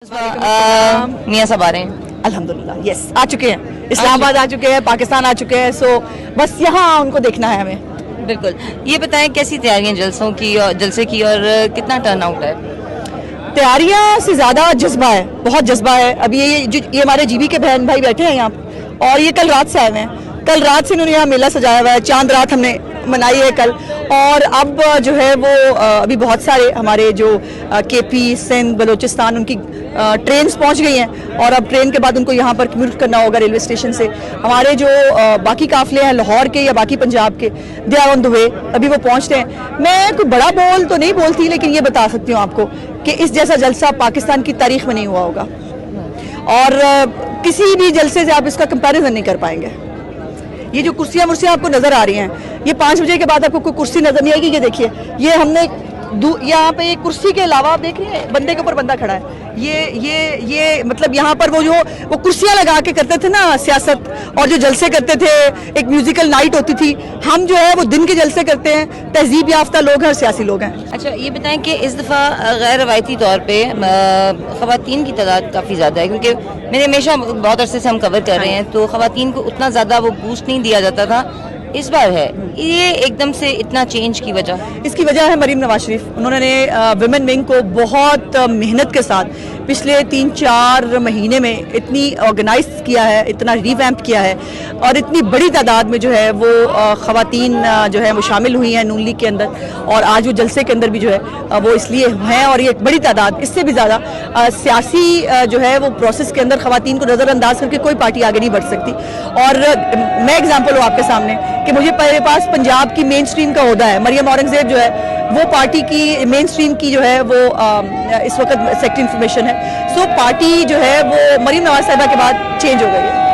मियां साहब आ रहे हैं अल्हम्दुलिल्लाह, यस आ चुके हैं, इस्लामाबाद आ चुके हैं, पाकिस्तान आ चुके हैं, सो बस यहाँ उनको देखना है हमें। बिल्कुल। ये बताएं कैसी तैयारियां जलसों की और जलसे की और कितना टर्न आउट है? तैयारियां से ज़्यादा जज्बा है, बहुत जज्बा है। अभी ये हमारे जीबी के बहन भाई बैठे हैं यहाँ पे और ये कल रात से आए हुए हैं। कल रात से इन्होंने यहाँ मेला सजाया हुआ है, चांद रात हमने मनाई है कल। और अब जो है वो अभी बहुत सारे हमारे जो केपी, सिंध, बलूचिस्तान उनकी ट्रेन्स पहुँच गई हैं और अब ट्रेन के बाद उनको यहाँ पर कम्यूट करना होगा रेलवे स्टेशन से। हमारे जो बाकी काफिले हैं लाहौर के या बाकी पंजाब के, they are on the way, अभी वो पहुँचते हैं। मैं कोई बड़ा बोल तो नहीं बोलती, लेकिन ये बता सकती हूँ आपको कि इस जैसा जलसा पाकिस्तान की तारीख में नहीं हुआ होगा और किसी भी जलसे से आप इसका कंपैरिजन नहीं कर पाएंगे। ये जो कुर्सियां आपको नजर आ रही हैं, ये 5 बजे के बाद आपको कोई कुर्सी नजर नहीं आएगी। ये देखिए, ये हमने यहाँ पे एक कुर्सी के अलावा आप देख रहे हैं बंदे के ऊपर बंदा खड़ा है। ये मतलब यहाँ पर वो कुर्सियां लगा के करते थे ना सियासत, और जो जलसे करते थे, एक म्यूजिकल नाइट होती थी। हम जो है वो दिन के जलसे करते हैं, तहजीब याफ्ता लोग हैं और सियासी लोग हैं। अच्छा, ये बताएं कि इस दफ़ा गैर रवायती तौर पे ख़वातीन की तादाद काफ़ी ज़्यादा है, क्योंकि मेरे हमेशा बहुत अरसे से हम कवर कर रहे हैं तो ख़वातीन को उतना ज़्यादा वो बूस्ट नहीं दिया जाता था, इस बार है। ये एकदम से इतना चेंज की वजह? इसकी वजह है मरीम नवाज शरीफ। उन्होंने विमेन विंग को बहुत मेहनत के साथ पिछले 3-4 महीने में इतनी ऑर्गेनाइज किया है, इतना रिवैम्प किया है और इतनी बड़ी तादाद में जो है वो ख़वातीन जो है वो शामिल हुई हैं नून लीग के अंदर। और आज वो जलसे के अंदर भी जो है वो इसलिए हैं, और ये एक बड़ी तादाद, इससे भी ज़्यादा सियासी जो है वो प्रोसेस के अंदर ख़वातीन को नज़रअंदाज करके कोई पार्टी आगे नहीं बढ़ सकती। और मैं एग्जाम्पल हूँ आपके सामने कि मुझे मेरे पास पंजाब की मेन स्ट्रीम का ओहदा है। मरियम औरंगजेब जो है वो पार्टी की मेन स्ट्रीम की जो है वो इस वक्त सेक्रेटरी इंफॉर्मेशन है। सो पार्टी जो है वो मरीम नवाज साहिबा के बाद चेंज हो गई है।